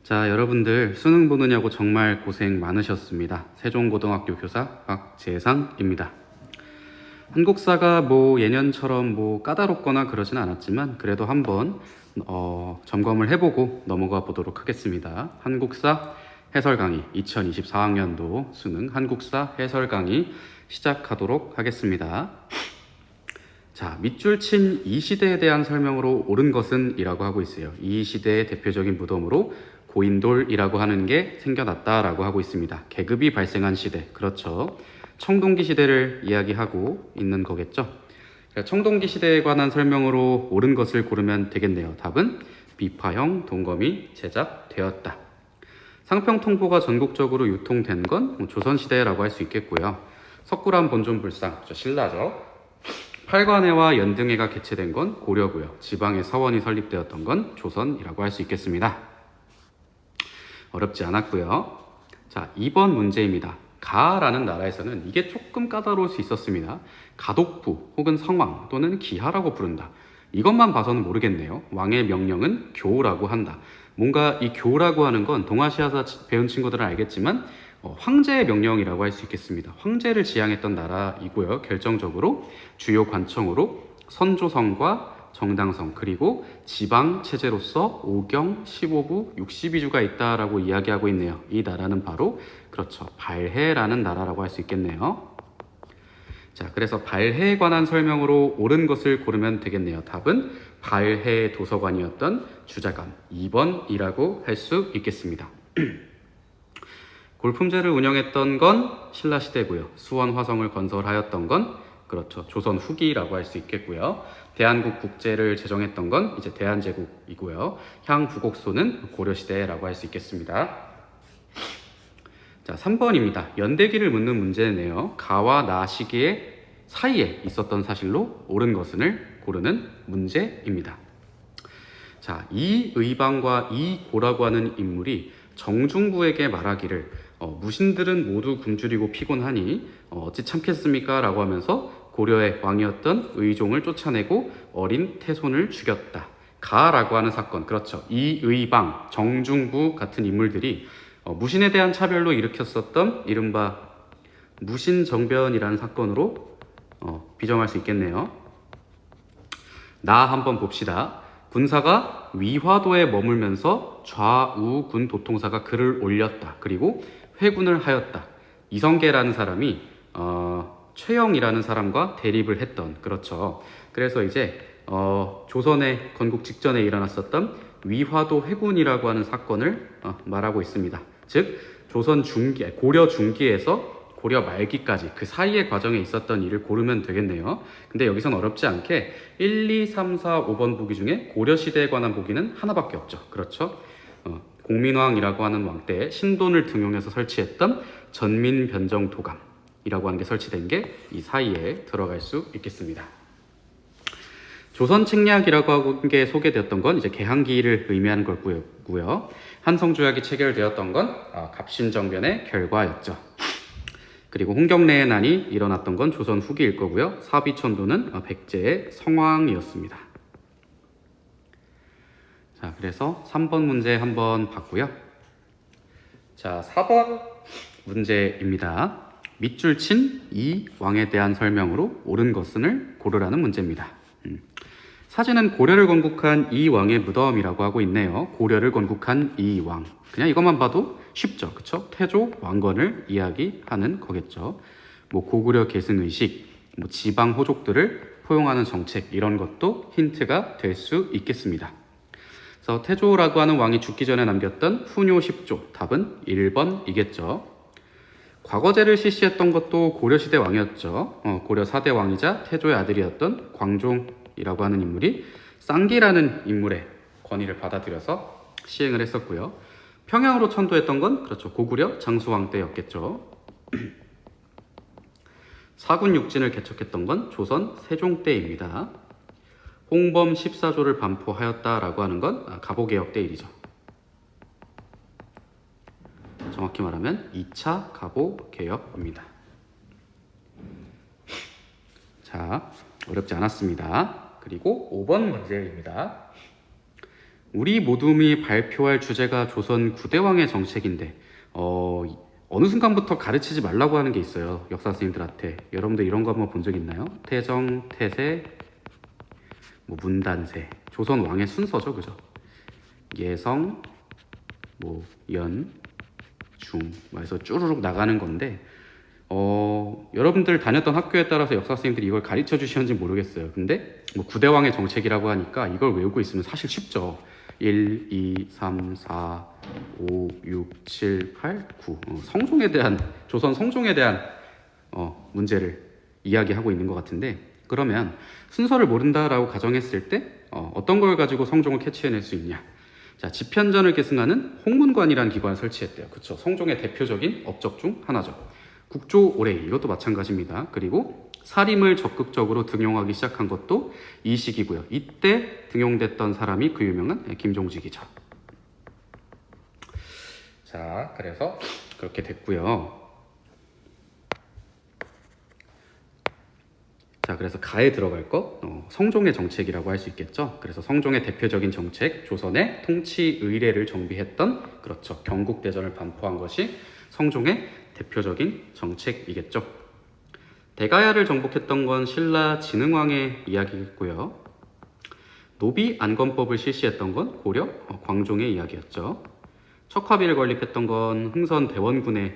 자, 여러분들 수능 보느냐고 정말 고생 많으셨습니다. 세종고등학교 교사 박재상입니다. 한국사가 예년처럼 까다롭거나 그러진 않았지만 그래도 한번 점검을 해보고 넘어가 보도록 하겠습니다. 한국사 해설 강의 2024학년도 수능 한국사 해설 강의 시작하도록 하겠습니다. 자, 밑줄 친 이 시대에 대한 설명으로 옳은 것은 이라고 하고 있어요. 이 시대의 대표적인 무덤으로 고인돌이라고 하는 게 생겨났다라고 하고 있습니다. 계급이 발생한 시대, 그렇죠. 청동기 시대를 이야기하고 있는 거겠죠. 청동기 시대에 관한 설명으로 옳은 것을 고르면 되겠네요. 답은 비파형 동검이 제작되었다. 상평통보가 전국적으로 유통된 건 조선시대라고 할 수 있겠고요. 석굴암 본존불상, 신라죠. 팔관회와 연등회가 개최된 건 고려고요. 지방의 서원이 설립되었던 건 조선이라고 할 수 있겠습니다. 어렵지 않았고요. 자, 2번 문제입니다. 가라는 나라에서는 이게 조금 까다로울 수 있었습니다. 가독부 혹은 성왕 또는 기하라고 부른다. 이것만 봐서는 모르겠네요. 왕의 명령은 교라고 한다. 뭔가 이 교라고 하는 건 동아시아사 배운 친구들은 알겠지만 황제의 명령이라고 할 수 있겠습니다. 황제를 지향했던 나라이고요. 결정적으로 주요 관청으로 선조성과 정당성 그리고 지방 체제로서 5경, 15부, 62주가 있다라고 이야기하고 있네요. 이 나라는 바로 그렇죠. 발해라는 나라라고 할 수 있겠네요. 자, 그래서 발해에 관한 설명으로 옳은 것을 고르면 되겠네요. 답은 발해 도서관이었던 주자감 2번이라고 할 수 있겠습니다. 골품제를 운영했던 건 신라시대고요. 수원 화성을 건설하였던 건 그렇죠. 조선 후기라고 할 수 있겠고요. 대한국 국제를 제정했던 건 이제 대한제국이고요. 향부곡소는 고려시대라고 할 수 있겠습니다. 자, 3번입니다. 연대기를 묻는 문제네요. 가와 나 시기의 사이에 있었던 사실로 옳은 것을 고르는 문제입니다. 자, 이 의방과 이 고라고 하는 인물이 정중부에게 말하기를 무신들은 모두 굶주리고 피곤하니 어찌 참겠습니까? 라고 하면서 고려의 왕이었던 의종을 쫓아내고 어린 태손을 죽였다. 가라고 하는 사건, 그렇죠. 이의방, 정중부 같은 인물들이 무신에 대한 차별로 일으켰었던 이른바 무신정변이라는 사건으로 비정할 수 있겠네요. 나 한번 봅시다. 군사가 위화도에 머물면서 좌우군 도통사가 글을 올렸다. 그리고 회군을 하였다. 이성계라는 사람이 최영이라는 사람과 대립을 했던, 그렇죠. 그래서 이제 조선의 건국 직전에 일어났었던 위화도 회군이라고 하는 사건을 말하고 있습니다. 즉 조선 중기, 고려 중기에서 고려 말기까지 그 사이의 과정에 있었던 일을 고르면 되겠네요. 근데 여기선 어렵지 않게 1, 2, 3, 4, 5번 보기 중에 고려시대에 관한 보기는 하나밖에 없죠. 그렇죠. 공민왕이라고 하는 왕 때 신돈을 등용해서 설치했던 전민변정도감이라고 하는 게 설치된 게 이 사이에 들어갈 수 있겠습니다. 조선 책략이라고 하는 게 소개되었던 건 이제 개항기를 의미하는 거고요. 한성조약이 체결되었던 건 갑신정변의 결과였죠. 그리고 홍경래의 난이 일어났던 건 조선 후기일 거고요. 사비천도는 백제의 성왕이었습니다. 자, 그래서 3번 문제 한번 봤고요. 자, 4번 문제입니다. 밑줄 친 이 왕에 대한 설명으로 옳은 것을 고르라는 문제입니다. 사진은 고려를 건국한 이 왕의 무덤이라고 하고 있네요. 고려를 건국한 이 왕. 그냥 이것만 봐도 쉽죠. 그쵸? 태조 왕건을 이야기하는 거겠죠. 고구려 계승의식, 지방 호족들을 포용하는 정책, 이런 것도 힌트가 될 수 있겠습니다. 그래서 태조라고 하는 왕이 죽기 전에 남겼던 후뇨 10조, 답은 1번이겠죠. 과거제를 실시했던 것도 고려시대 왕이었죠. 고려 4대 왕이자 태조의 아들이었던 광종이라고 하는 인물이 쌍기라는 인물의 권위를 받아들여서 시행을 했었고요. 평양으로 천도했던 건 그렇죠. 고구려 장수왕 때였겠죠. 사군 육진을 개척했던 건 조선 세종 때입니다. 홍범 14조를 반포하였다라고 하는 건 갑오개혁 때 일이죠. 정확히 말하면 2차 갑오개혁입니다. 자, 어렵지 않았습니다. 그리고 5번 문제입니다. 우리 모둠이 발표할 주제가 조선 구대왕의 정책인데 어느 순간부터 가르치지 말라고 하는 게 있어요. 역사 선생님들한테. 여러분들 이런 거 한번 본 적 있나요? 태정, 태세, 뭐 문단세. 조선 왕의 순서죠, 그죠? 예성, 뭐 연, 중, 해서 쭈루룩 나가는 건데 여러분들 다녔던 학교에 따라서 역사 선생님들이 이걸 가르쳐 주시는지 모르겠어요. 근데 뭐 구대왕의 정책이라고 하니까 이걸 외우고 있으면 사실 쉽죠. 1, 2, 3, 4, 5, 6, 7, 8, 9 성종에 대한 조선 성종에 대한 문제를 이야기하고 있는 것 같은데, 그러면 순서를 모른다라고 가정했을 때 어떤 걸 가지고 성종을 캐치해낼 수 있냐? 자, 집현전을 계승하는 홍문관이라는 기관을 설치했대요. 그렇죠? 성종의 대표적인 업적 중 하나죠. 국조 올해이, 이것도 마찬가지입니다. 그리고 사림을 적극적으로 등용하기 시작한 것도 이 시기고요. 이때 등용됐던 사람이 그 유명한 김종직이죠. 자, 그래서 그렇게 됐고요. 자, 그래서 가에 들어갈 거 성종의 정책이라고 할 수 있겠죠. 그래서 성종의 대표적인 정책, 조선의 통치 의례를 정비했던, 그렇죠, 경국대전을 반포한 것이 성종의 대표적인 정책이겠죠. 대가야를 정복했던 건 신라 진흥왕의 이야기겠고요. 노비 안건법을 실시했던 건 고려 광종의 이야기였죠. 척화비를 건립했던 건 흥선 대원군의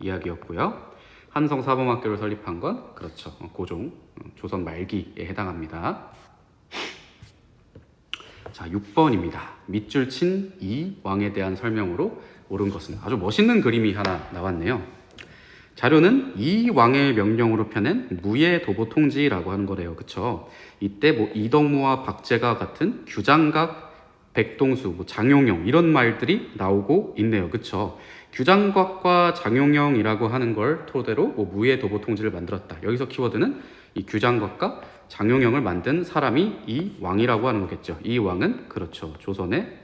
이야기였고요. 한성 사범학교를 설립한 건, 그렇죠, 고종 조선 말기에 해당합니다. 자, 6번입니다. 밑줄 친 이왕에 대한 설명으로 옳은 것은, 아주 멋있는 그림이 하나 나왔네요. 자료는 이왕의 명령으로 펴낸 무예 도보 통지라고 하는 거래요. 그쵸? 이때 뭐 이덕무와 박제가 같은 규장각, 백동수, 뭐 장용영 이런 말들이 나오고 있네요. 그쵸? 규장각과 장용영이라고 하는 걸 토대로 뭐 무예 도보 통지를 만들었다. 여기서 키워드는 이 규장각과 장용영을 만든 사람이 이 왕이라고 하는 거겠죠. 이 왕은, 그렇죠, 조선의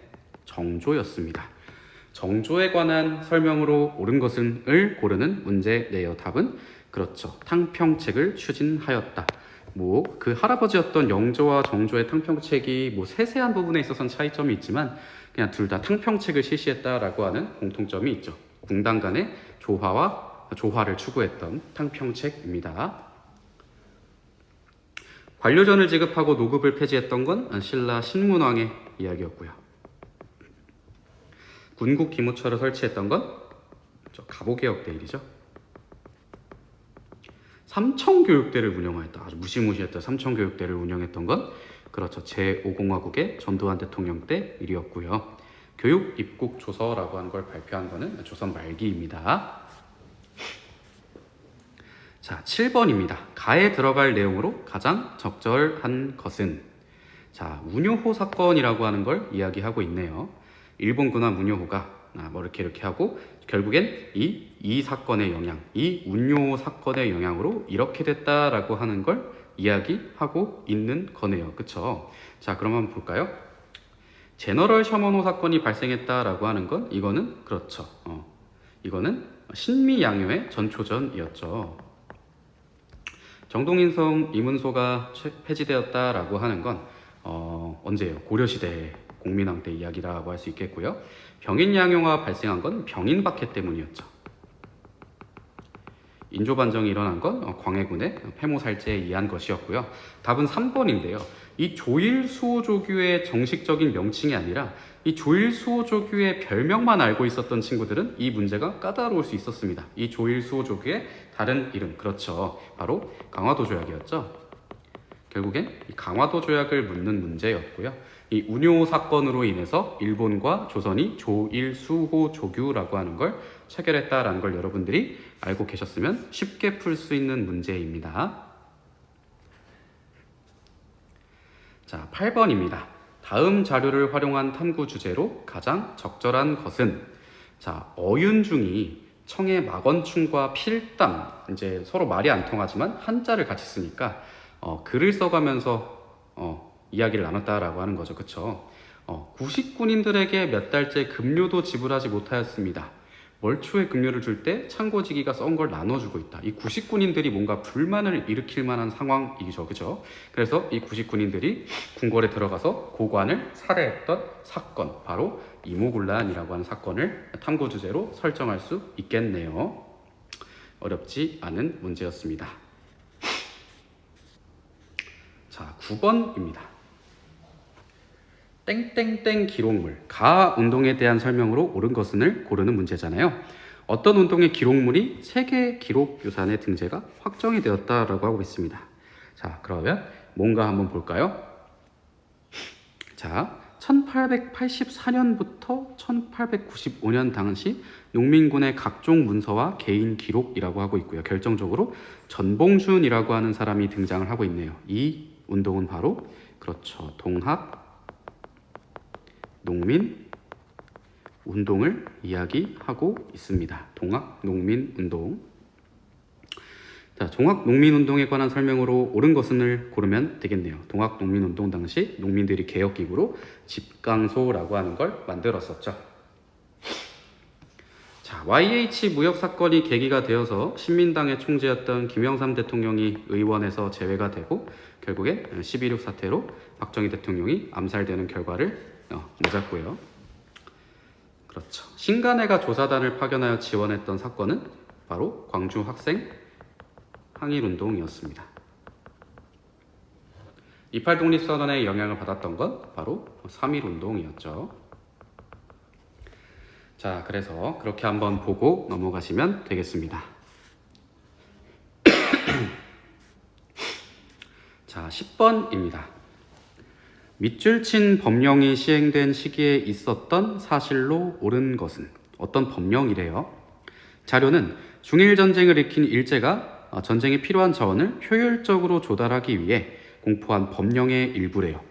정조였습니다. 정조에 관한 설명으로 옳은 것을 고르는 문제네요. 답은, 그렇죠, 탕평책을 추진하였다. 뭐 그 할아버지였던 영조와 정조의 탕평책이 뭐 세세한 부분에 있어서는 차이점이 있지만 그냥 둘 다 탕평책을 실시했다라고 하는 공통점이 있죠. 궁당 간의 조화를 추구했던 탕평책입니다. 관료전을 지급하고 노급을 폐지했던 건 신라 신문왕의 이야기였고요. 군국 기무처를 설치했던 건 갑오개혁 때 일이죠. 삼청교육대를 운영하였다. 아주 무시무시했던 삼청교육대를 운영했던 건, 그렇죠, 제5공화국의 전두환 대통령 때 일이었고요. 교육 입국 조서라고 하는 걸 발표한 거는 조선 말기입니다. 자, 7번입니다. 가에 들어갈 내용으로 가장 적절한 것은, 자, 문효호 사건이라고 하는 걸 이야기하고 있네요. 일본 군함 문효호가 뭐 이렇게 하고 결국엔 이 사건의 영향, 이 운요 사건의 영향으로 이렇게 됐다라고 하는 걸 이야기하고 있는 거네요. 그쵸? 자, 그럼 한번 볼까요? 제너럴 셔먼호 사건이 발생했다라고 하는 건, 이거는, 그렇죠, 이거는 신미양요의 전초전이었죠. 정동인성 이문소가 폐지되었다라고 하는 건 언제예요? 고려시대 공민왕 때 이야기라고 할 수 있겠고요. 병인양요가 발생한 건 병인박해 때문이었죠. 인조반정이 일어난 건 광해군의 폐모살제에 의한 것이었고요. 답은 3번인데요. 이 조일수호조규의 정식적인 명칭이 아니라 이 조일수호조규의 별명만 알고 있었던 친구들은 이 문제가 까다로울 수 있었습니다. 이 조일수호조규의 다른 이름, 그렇죠, 바로 강화도조약이었죠. 결국엔 이 강화도조약을 묻는 문제였고요. 이 운요 사건으로 인해서 일본과 조선이 조일수호조규라고 하는 걸 체결했다라는 걸 여러분들이 알고 계셨으면 쉽게 풀 수 있는 문제입니다. 자, 8번입니다. 다음 자료를 활용한 탐구 주제로 가장 적절한 것은, 자, 어윤중이 청의 막원충과 필담, 이제 서로 말이 안 통하지만 한자를 같이 쓰니까 글을 써가면서 이야기를 나눴다라고 하는 거죠. 그쵸? 구식군인들에게 몇 달째 급료도 지불하지 못하였습니다. 월초에 급료를 줄 때 창고지기가 썬 걸 나눠주고 있다. 이 구식군인들이 뭔가 불만을 일으킬 만한 상황이죠, 그죠? 그래서 이 구식군인들이 궁궐에 들어가서 고관을 살해했던 사건, 바로 이모군란이라고 하는 사건을 탐구 주제로 설정할 수 있겠네요. 어렵지 않은 문제였습니다. 자, 9번입니다. 땡땡땡 기록물, 가 운동에 대한 설명으로 옳은 것을 고르는 문제잖아요. 어떤 운동의 기록물이 세계 기록 유산에 등재가 확정이 되었다라고 하고 있습니다. 자, 그러면 뭔가 한번 볼까요? 자, 1884년부터 1895년 당시 농민군의 각종 문서와 개인 기록이라고 하고 있고요. 결정적으로 전봉준이라고 하는 사람이 등장을 하고 있네요. 이 운동은 바로 그렇죠. 동학 농민 운동을 이야기하고 있습니다. 동학 농민 운동. 자, 동학 농민 운동에 관한 설명으로 옳은 것을 고르면 되겠네요. 동학 농민 운동 당시 농민들이 개혁 기구로 집강소라고 하는 걸 만들었었죠. 자, YH 무역 사건이 계기가 되어서 신민당의 총재였던 김영삼 대통령이 의원에서 제외가 되고 결국엔 12.6 사태로 박정희 대통령이 암살되는 결과를 맞았고요. 그렇죠. 신간회가 조사단을 파견하여 지원했던 사건은 바로 광주 학생 항일운동이었습니다. 28 독립선언의 영향을 받았던 건 바로 3.1운동이었죠. 자, 그래서 그렇게 한번 보고 넘어가시면 되겠습니다. 자, 10번입니다. 밑줄 친 법령이 시행된 시기에 있었던 사실로 옳은 것은 어떤 법령이래요? 자료는 중일전쟁을 일으킨 일제가 전쟁에 필요한 자원을 효율적으로 조달하기 위해 공포한 법령의 일부래요.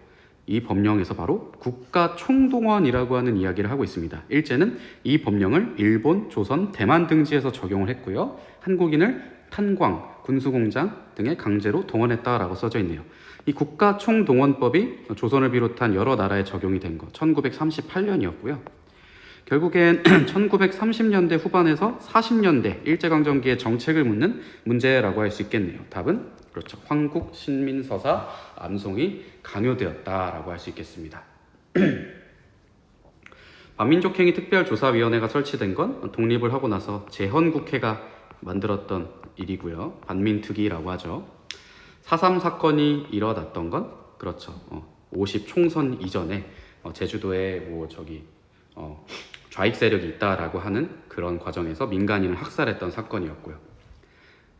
이 법령에서 바로 국가총동원이라고 하는 이야기를 하고 있습니다. 일제는 이 법령을 일본, 조선, 대만 등지에서 적용을 했고요. 한국인을 탄광, 군수공장 등에 강제로 동원했다라고 써져 있네요. 이 국가총동원법이 조선을 비롯한 여러 나라에 적용이 된 거 1938년이었고요. 결국엔 1930년대 후반에서 40년대 일제강점기의 정책을 묻는 문제라고 할 수 있겠네요. 답은 그렇죠. 황국 신민서사 암송이 강요되었다라고 할 수 있겠습니다. 반민족행위 특별조사위원회가 설치된 건 독립을 하고 나서 재헌국회가 만들었던 일이고요. 반민특위라고 하죠. 4.3 사건이 일어났던 건 그렇죠. 50 총선 이전에 제주도에 좌익 세력이 있다라고 하는 그런 과정에서 민간인을 학살했던 사건이었고요.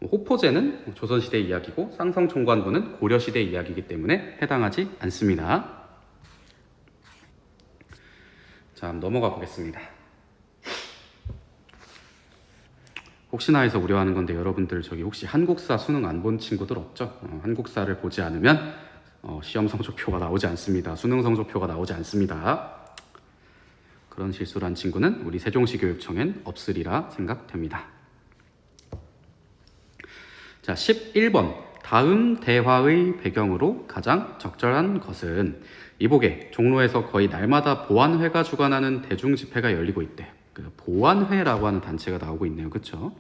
호포제는 조선시대 이야기고 쌍성총관부는 고려시대 이야기이기 때문에 해당하지 않습니다. 자, 넘어가 보겠습니다. 혹시나 해서 우려하는 건데 여러분들 혹시 한국사 수능 안 본 친구들 없죠? 한국사를 보지 않으면 시험 성적표가 나오지 않습니다. 수능 성적표가 나오지 않습니다. 그런 실수를 한 친구는 우리 세종시 교육청엔 없으리라 생각됩니다. 자, 11번. 다음 대화의 배경으로 가장 적절한 것은 이복에 종로에서 거의 날마다 보안회가 주관하는 대중집회가 열리고 있대. 보안회라고 하는 단체가 나오고 있네요. 그렇죠?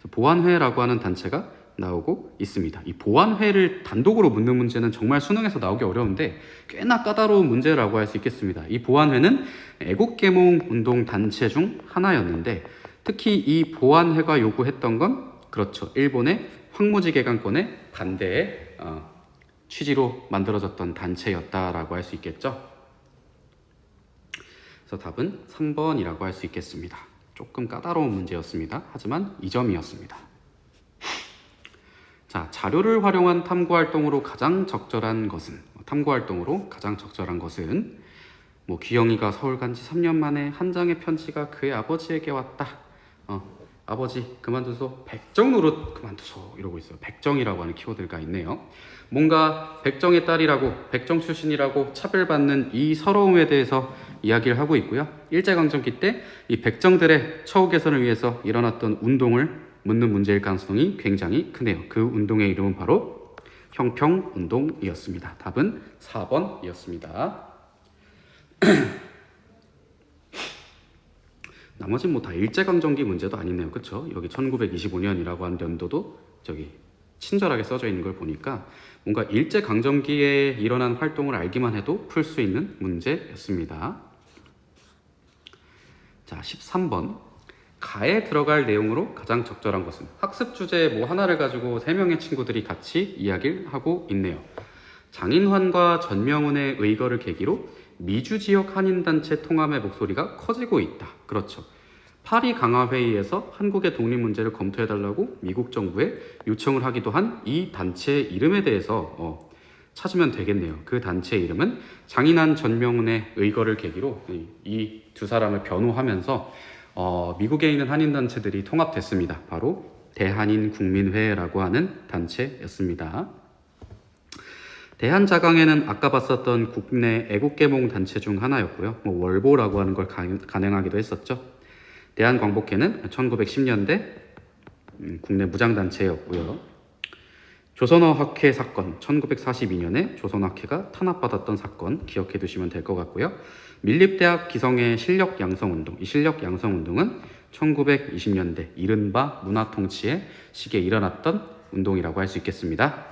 보안회라고 하는 단체가 나오고 있습니다. 이 보안회를 단독으로 묻는 문제는 정말 수능에서 나오기 어려운데 꽤나 까다로운 문제라고 할 수 있겠습니다. 이 보안회는 애국계몽운동 단체 중 하나였는데 특히 이 보안회가 요구했던 건 그렇죠. 일본의 황무지 개간권에 반대의 취지로 만들어졌던 단체였다라고 할 수 있겠죠. 그래서 답은 3번이라고 할 수 있겠습니다. 조금 까다로운 문제였습니다. 하지만 2점이었습니다. 자, 자료를 활용한 탐구활동으로 가장 적절한 것은 귀영이가 서울 간 지 3년 만에 한 장의 편지가 그의 아버지에게 왔다. 아버지 그만두소, 백정 노릇 그만두소 이러고 있어요. 백정이라고 하는 키워드가 있네요. 뭔가 백정의 딸이라고 백정 출신이라고 차별받는 이 서러움에 대해서 이야기를 하고 있고요. 일제강점기 때 이 백정들의 처우 개선을 위해서 일어났던 운동을 묻는 문제일 가능성이 굉장히 크네요. 그 운동의 이름은 바로 형평운동이었습니다. 답은 4번이었습니다. 나머지는 뭐 다 일제강점기 문제도 아니네요. 그쵸? 여기 1925년이라고 하는 연도도 저기 친절하게 써져 있는 걸 보니까 뭔가 일제강점기에 일어난 활동을 알기만 해도 풀 수 있는 문제였습니다. 자, 13번. 가에 들어갈 내용으로 가장 적절한 것은? 학습 주제 뭐 하나를 가지고 3명의 친구들이 같이 이야기를 하고 있네요. 장인환과 전명훈의 의거를 계기로 미주 지역 한인단체 통합의 목소리가 커지고 있다. 그렇죠. 파리 강화회의에서 한국의 독립 문제를 검토해달라고 미국 정부에 요청을 하기도 한 이 단체의 이름에 대해서 찾으면 되겠네요. 그 단체의 이름은 장인환 전명훈의 의거를 계기로 이 두 사람을 변호하면서 미국에 있는 한인단체들이 통합됐습니다. 바로 대한인국민회라고 하는 단체였습니다. 대한자강회는 아까 봤었던 국내 애국계몽 단체 중 하나였고요. 월보라고 하는 걸 간행하기도 했었죠. 대한광복회는 1910년대 국내 무장단체였고요. 조선어학회 사건, 1942년에 조선학회가 탄압받았던 사건 기억해 두시면 될 것 같고요. 밀립대학 기성의 실력양성운동, 이 실력양성운동은 1920년대 이른바 문화통치의 시기에 일어났던 운동이라고 할 수 있겠습니다.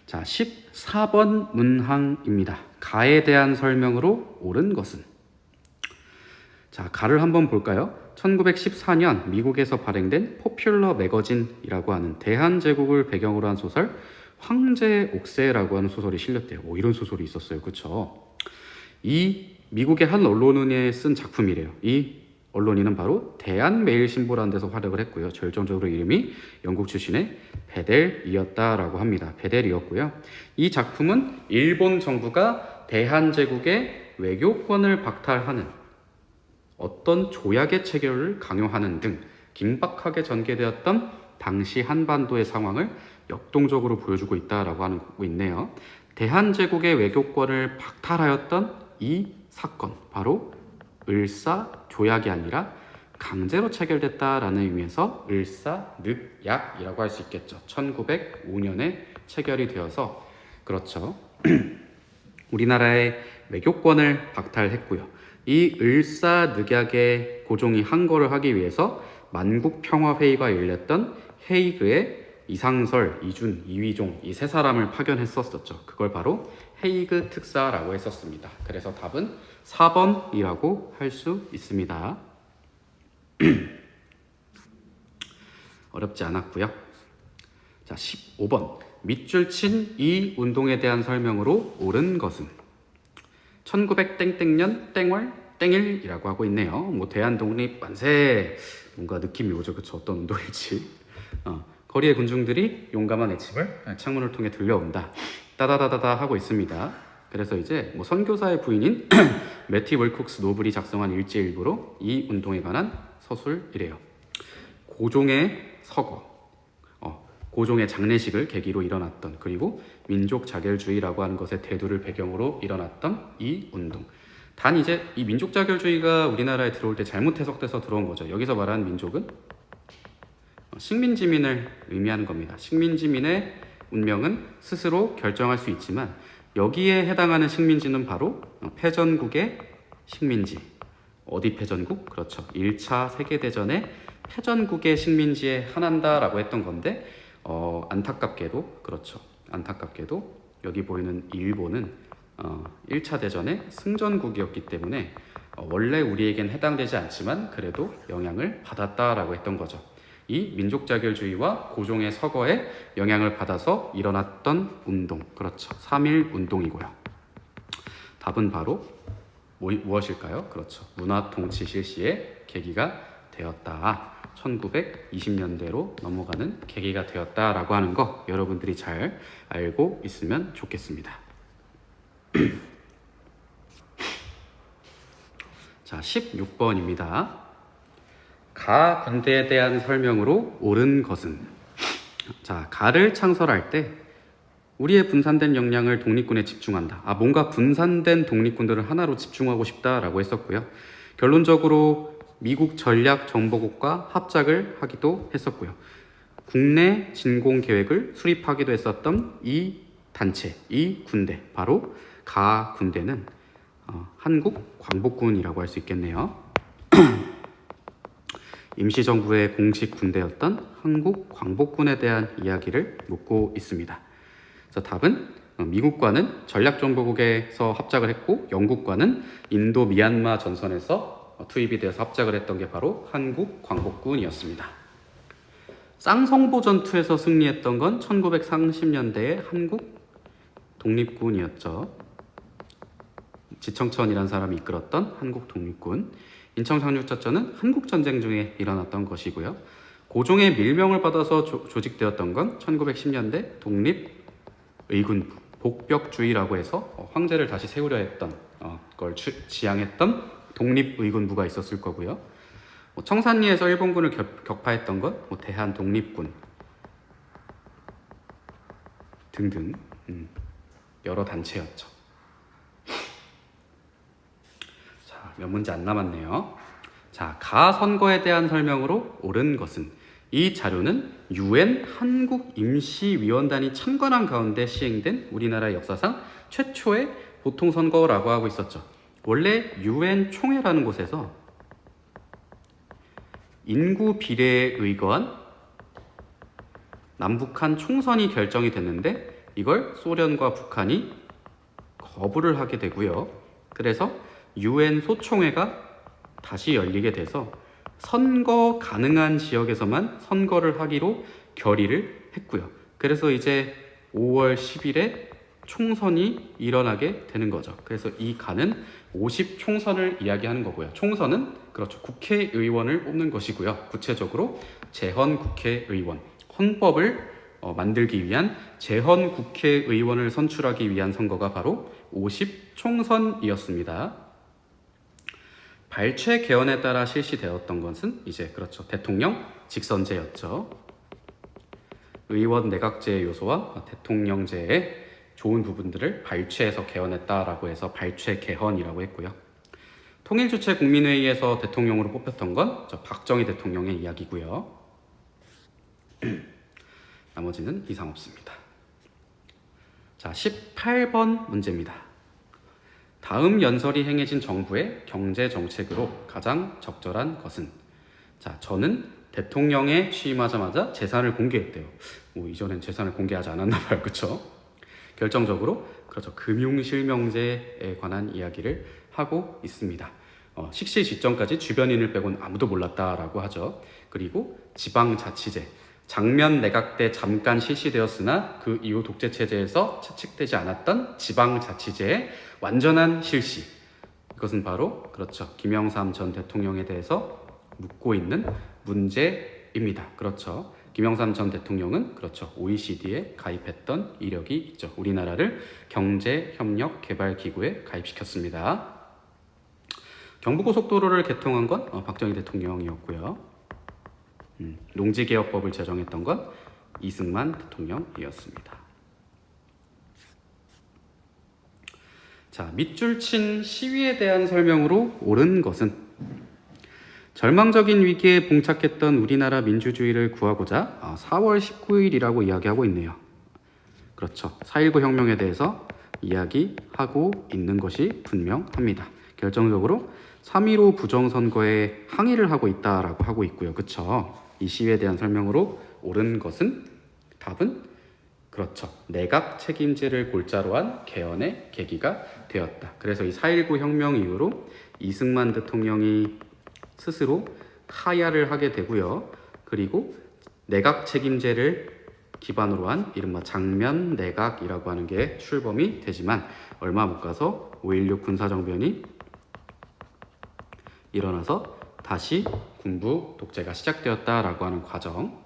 자, 14번 문항입니다. 가에 대한 설명으로 옳은 것은? 자, 가를 한번 볼까요? 1914년 미국에서 발행된 포퓰러 매거진이라고 하는 대한제국을 배경으로 한 소설 황제의 옥새라고 하는 소설이 실렸대요. 이런 소설이 있었어요. 그쵸? 이 미국의 한 언론인에 쓴 작품이래요. 이 언론인은 바로 대한매일신보라는 데서 활약을 했고요. 결정적으로 이름이 영국 출신의 베델이었다라고 합니다. 베델이었고요. 이 작품은 일본 정부가 대한제국의 외교권을 박탈하는 어떤 조약의 체결을 강요하는 등 긴박하게 전개되었던 당시 한반도의 상황을 역동적으로 보여주고 있다라고 하고 있네요. 대한제국의 외교권을 박탈하였던 이 사건, 바로 을사조약이 아니라 강제로 체결됐다라는 의미에서 을사늑약이라고 할 수 있겠죠. 1905년에 체결이 되어서 그렇죠. 우리나라의 외교권을 박탈했고요. 이 을사늑약의 고종이 항거를 하기 위해서 만국평화회의가 열렸던 헤이그에 이상설, 이준, 이휘종 이 세 사람을 파견했었죠. 그걸 바로 헤이그 특사라고 했었습니다. 그래서 답은 4번이라고 할 수 있습니다. 어렵지 않았고요. 자, 15번. 밑줄 친 이 운동에 대한 설명으로 옳은 것은? 1900땡땡년 땡월 땡일이라고 하고 있네요. 뭐 대한독립 만세, 뭔가 느낌이 오죠. 그쵸? 어떤 운동일지. 거리의 군중들이 용감한 외침을 창문을 통해 들려온다. 따다다다다 하고 있습니다. 그래서 이제 뭐 선교사의 부인인 매티 월쿡스 노블이 작성한 일지일부로 이 운동에 관한 서술이래요. 고종의 서거, 고종의 장례식을 계기로 일어났던, 그리고 민족 자결주의라고 하는 것의 대두를 배경으로 일어났던 이 운동. 단 이제 이 민족 자결주의가 우리나라에 들어올 때 잘못 해석돼서 들어온 거죠. 여기서 말하는 민족은 식민지민을 의미하는 겁니다. 식민지민의 운명은 스스로 결정할 수 있지만 여기에 해당하는 식민지는 바로 패전국의 식민지. 어디 패전국? 그렇죠. 1차 세계대전의 패전국의 식민지에 한한다라고 했던 건데 안타깝게도 그렇죠. 안타깝게도 여기 보이는 일본은 1차 대전의 승전국이었기 때문에 원래 우리에겐 해당되지 않지만 그래도 영향을 받았다라고 했던 거죠. 이 민족자결주의와 고종의 서거에 영향을 받아서 일어났던 운동, 그렇죠. 3.1 운동이고요. 답은 바로 무엇일까요? 그렇죠. 문화통치 실시의 계기가 되었다. 1920년대로 넘어가는 계기가 되었다라고 하는 거 여러분들이 잘 알고 있으면 좋겠습니다. 자, 16번입니다. 가 군대에 대한 설명으로 옳은 것은? 자, 가를 창설할 때 우리의 분산된 역량을 독립군에 집중한다. 뭔가 분산된 독립군들을 하나로 집중하고 싶다라고 했었고요. 결론적으로 미국 전략정보국과 합작을 하기도 했었고요. 국내 진공 계획을 수립하기도 했었던 이 단체, 이 군대, 바로 가 군대는 한국 광복군이라고 할 수 있겠네요. 임시정부의 공식 군대였던 한국 광복군에 대한 이야기를 묻고 있습니다. 그래서 답은 미국과는 전략정보국에서 합작을 했고 영국과는 인도 미얀마 전선에서 투입이 되어서 합작을 했던 게 바로 한국 광복군이었습니다. 쌍성보 전투에서 승리했던 건 1930년대의 한국 독립군이었죠. 지청천이라는 사람이 이끌었던 한국 독립군. 인천 상륙작전은 한국전쟁 중에 일어났던 것이고요. 고종의 밀명을 받아서 조직되었던 건 1910년대 독립의군부, 복벽주의라고 해서 황제를 다시 세우려 했던 걸 지향했던 독립의군부가 있었을 거고요. 청산리에서 일본군을 격파했던 건 대한독립군 등등 여러 단체였죠. 자, 몇 문제 안 남았네요. 자, 가선거에 대한 설명으로 옳은 것은 이 자료는 UN 한국임시위원단이 참관한 가운데 시행된 우리나라 역사상 최초의 보통선거라고 하고 있었죠. 원래 UN 총회라는 곳에서 인구 비례에 의거한 남북한 총선이 결정이 됐는데 이걸 소련과 북한이 거부를 하게 되고요. 그래서 UN 소총회가 다시 열리게 돼서 선거 가능한 지역에서만 선거를 하기로 결의를 했고요. 그래서 이제 5월 10일에 총선이 일어나게 되는 거죠. 그래서 이 가는 50총선을 이야기하는 거고요. 총선은 그렇죠. 국회의원을 뽑는 것이고요. 구체적으로 재헌국회의원, 헌법을 만들기 위한 재헌국회의원을 선출하기 위한 선거가 바로 50총선이었습니다. 발췌 개헌에 따라 실시되었던 것은 이제 그렇죠. 대통령 직선제였죠. 의원 내각제의 요소와 대통령제의 좋은 부분들을 발췌해서 개헌했다라고 해서 발췌 개헌이라고 했고요. 통일주체 국민회의에서 대통령으로 뽑혔던 건 박정희 대통령의 이야기고요. 나머지는 이상 없습니다. 자, 18번 문제입니다. 다음 연설이 행해진 정부의 경제 정책으로 가장 적절한 것은? 자, 저는 대통령에 취임하자마자 재산을 공개했대요. 이전엔 재산을 공개하지 않았나 봐요. 그렇죠? 결정적으로 그렇죠. 금융실명제에 관한 이야기를 하고 있습니다. 식시 직전까지 주변인을 빼고는 아무도 몰랐다라고 하죠. 그리고 지방자치제, 장면 내각 때 잠깐 실시되었으나 그 이후 독재체제에서 채택되지 않았던 지방자치제의 완전한 실시. 이것은 바로 그렇죠. 김영삼 전 대통령에 대해서 묻고 있는 문제입니다. 그렇죠. 김영삼 전 대통령은 그렇죠. OECD에 가입했던 이력이 있죠. 우리나라를 경제협력개발기구에 가입시켰습니다. 경부고속도로를 개통한 건 박정희 대통령이었고요. 농지개혁법을 제정했던 건 이승만 대통령이었습니다. 자, 밑줄 친 시위에 대한 설명으로 옳은 것은? 절망적인 위기에 봉착했던 우리나라 민주주의를 구하고자 4월 19일이라고 이야기하고 있네요. 그렇죠. 4.19 혁명에 대해서 이야기하고 있는 것이 분명합니다. 결정적으로 3.15 부정선거에 항의를 하고 있다라고 하고 있고요. 그렇죠. 이 시위에 대한 설명으로 옳은 것은? 답은 그렇죠. 내각 책임제를 골자로 한 개헌의 계기가 되었다. 그래서 이 4.19 혁명 이후로 이승만 대통령이 스스로 하야를 하게 되고요. 그리고 내각 책임제를 기반으로 한 이른바 장면 내각이라고 하는 게 출범이 되지만 얼마 못 가서 5.16 군사정변이 일어나서 다시 군부 독재가 시작되었다라고 하는 과정.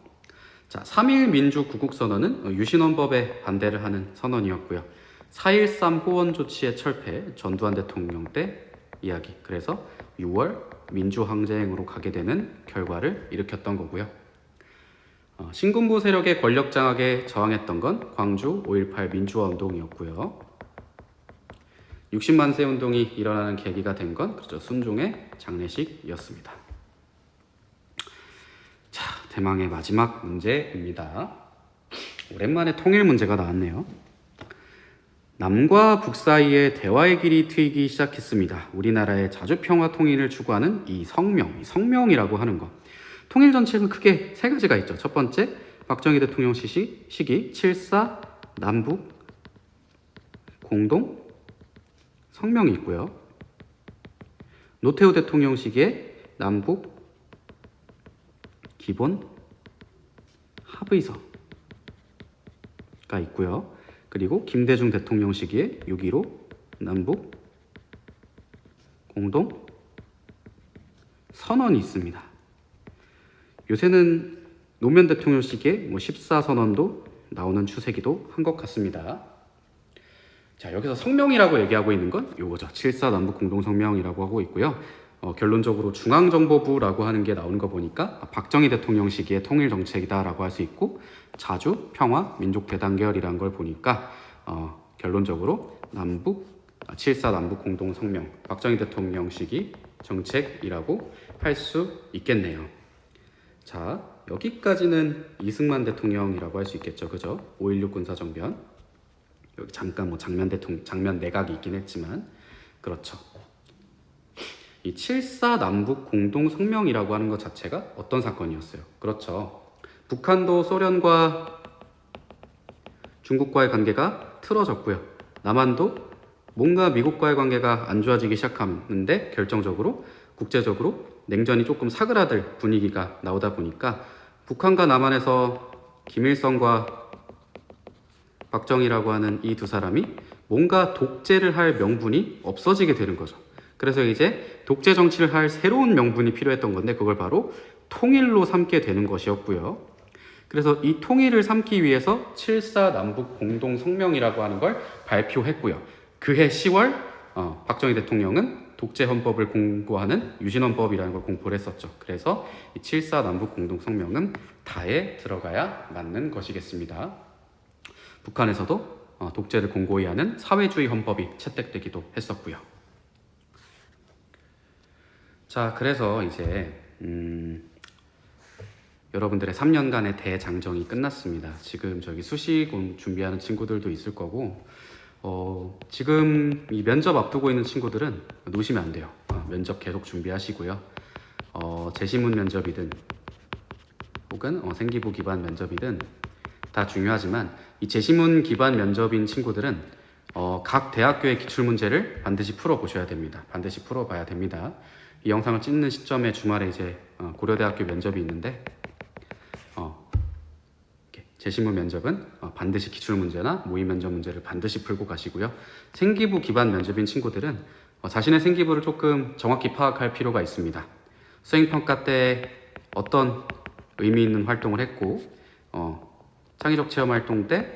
자, 3.1 민주구국선언은 유신헌법에 반대를 하는 선언이었고요. 4.13 호원 조치의 철폐, 전두환 대통령 때 이야기. 그래서 6월 민주항쟁으로 가게 되는 결과를 일으켰던 거고요. 신군부 세력의 권력 장악에 저항했던 건 광주 5.18 민주화 운동이었고요. 60만 세 운동이 일어나는 계기가 된 건 그렇죠. 순종의 장례식이었습니다. 자, 대망의 마지막 문제입니다. 오랜만에 통일 문제가 나왔네요. 남과 북 사이에 대화의 길이 트이기 시작했습니다. 우리나라의 자주평화 통일을 추구하는 이 성명이라고 하는 것. 통일 정책은 크게 세 가지가 있죠. 첫 번째, 박정희 대통령 시기 7.4 남북 공동 성명이 있고요. 노태우 대통령 시기에 남북 기본 합의서가 있고요. 그리고 김대중 대통령 시기에 6.15 남북 공동 선언이 있습니다. 요새는 노무현 대통령 시기에 14선언도 나오는 추세기도 한 것 같습니다. 자, 여기서 성명이라고 얘기하고 있는 건 요거죠. 7.4 남북 공동 성명이라고 하고 있고요. 결론적으로 중앙정보부라고 하는 게 나오는 거 보니까 박정희 대통령 시기의 통일 정책이다라고 할 수 있고, 자주 평화 민족 대단결이라는 걸 보니까 결론적으로 7.4 남북 공동 성명, 박정희 대통령 시기 정책이라고 할 수 있겠네요. 자, 여기까지는 이승만 대통령이라고 할 수 있겠죠, 그죠? 5.16 군사정변. 여기 잠깐 장면 내각이 있긴 했지만, 그렇죠. 이 7.4 남북 공동 성명이라고 하는 것 자체가 어떤 사건이었어요? 그렇죠. 북한도 소련과 중국과의 관계가 틀어졌고요. 남한도 뭔가 미국과의 관계가 안 좋아지기 시작하는데, 결정적으로 국제적으로 냉전이 조금 사그라들 분위기가 나오다 보니까 북한과 남한에서 김일성과 박정희라고 하는 이 두 사람이 뭔가 독재를 할 명분이 없어지게 되는 거죠. 그래서 이제 독재 정치를 할 새로운 명분이 필요했던 건데, 그걸 바로 통일로 삼게 되는 것이었고요. 그래서 이 통일을 삼기 위해서 7.4 남북 공동 성명이라고 하는 걸 발표했고요. 그해 10월 박정희 대통령은 독재 헌법을 공고하는 유신헌법이라는 걸 공포를 했었죠. 그래서 이 7.4 남북 공동 성명은 다에 들어가야 맞는 것이겠습니다. 북한에서도 독재를 공고히 하는 사회주의 헌법이 채택되기도 했었고요. 자, 그래서 이제 여러분들의 3년간의 대장정이 끝났습니다. 지금 저기 수시 준비하는 친구들도 있을 거고, 지금 이 면접 앞두고 있는 친구들은 놓으시면 안 돼요. 면접 계속 준비하시고요. 재시문 면접이든 혹은 생기부 기반 면접이든 다 중요하지만, 이 재시문 기반 면접인 친구들은 각 대학교의 기출문제를 반드시 풀어보셔야 됩니다. 반드시 풀어봐야 됩니다. 이 영상을 찍는 시점에 주말에 이제 고려대학교 면접이 있는데, 재시문 면접은 반드시 기출문제나 모의면접 문제를 반드시 풀고 가시고요. 생기부 기반 면접인 친구들은 자신의 생기부를 조금 정확히 파악할 필요가 있습니다. 수행평가 때 어떤 의미 있는 활동을 했고, 창의적 체험 활동 때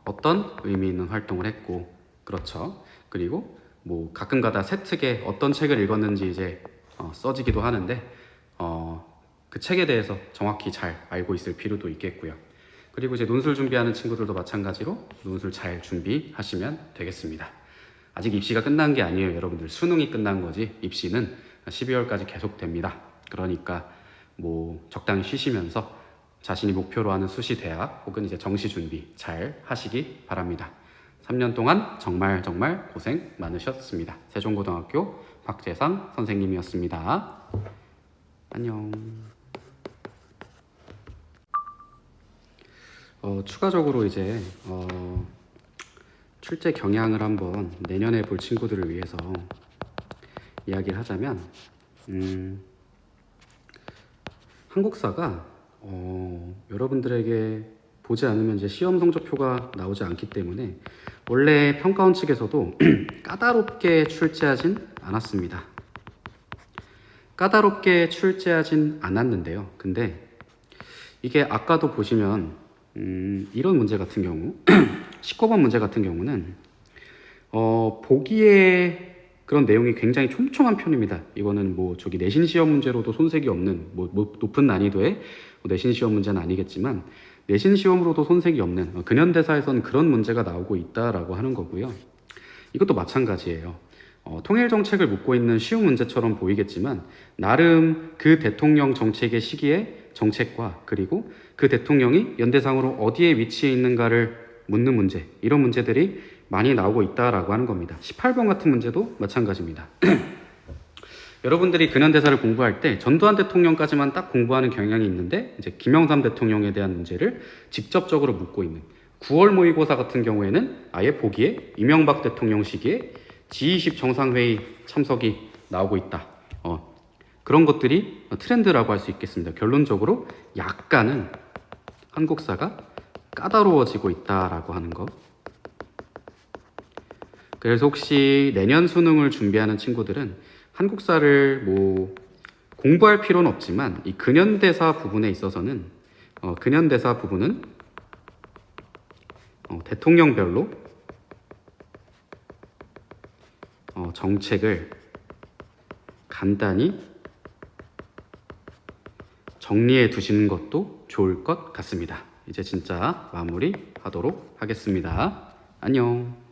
어떤 의미 있는 활동을 했고, 그렇죠. 그리고 뭐 가끔가다 세특에 어떤 책을 읽었는지 이제 써지기도 하는데, 그 책에 대해서 정확히 잘 알고 있을 필요도 있겠고요. 그리고 이제 논술 준비하는 친구들도 마찬가지로 논술 잘 준비하시면 되겠습니다. 아직 입시가 끝난 게 아니에요, 여러분들. 수능이 끝난 거지 입시는 12월까지 계속됩니다. 그러니까 뭐 적당히 쉬시면서 자신이 목표로 하는 수시 대학 혹은 이제 정시 준비 잘 하시기 바랍니다. 3년 동안 정말 고생 많으셨습니다. 세종고등학교 박재상 선생님이었습니다. 안녕. 추가적으로 이제 출제 경향을 한번 내년에 볼 친구들을 위해서 이야기를 하자면, 한국사가 여러분들에게 보지 않으면 이제 시험 성적표가 나오지 않기 때문에 원래 평가원 측에서도 까다롭게 출제하진 않았습니다. 까다롭게 출제하진 않았는데요. 근데 이게 아까도 보시면 이런 문제 같은 경우 19번 문제 같은 경우는 보기에 그런 내용이 굉장히 촘촘한 편입니다. 이거는 뭐 저기 내신 시험 문제로도 손색이 없는 높은 난이도의 내신 시험 문제는 아니겠지만, 내신 시험으로도 손색이 없는 근현대사에서는 그런 문제가 나오고 있다라고 하는 거고요. 이것도 마찬가지예요. 통일 정책을 묻고 있는 쉬운 문제처럼 보이겠지만, 나름 그 대통령 정책의 시기에 정책과 그리고 그 대통령이 연대상으로 어디에 위치해 있는가를 묻는 문제, 이런 문제들이 많이 나오고 있다라고 하는 겁니다. 18번 같은 문제도 마찬가지입니다. 여러분들이 근현대사를 공부할 때 전두환 대통령까지만 딱 공부하는 경향이 있는데 이제 김영삼 대통령에 대한 문제를 직접적으로 묻고 있는 9월 모의고사 같은 경우에는 아예 보기에 이명박 대통령 시기에 G20 정상회의 참석이 나오고 있다. 그런 것들이 트렌드라고 할 수 있겠습니다. 결론적으로 약간은 한국사가 까다로워지고 있다라고 하는 거. 그래서 혹시 내년 수능을 준비하는 친구들은 한국사를 뭐 공부할 필요는 없지만 이 근현대사 부분에 있어서는 근현대사 부분은 대통령별로 정책을 간단히 정리해 두시는 것도 좋을 것 같습니다. 이제 진짜 마무리 하도록 하겠습니다. 안녕.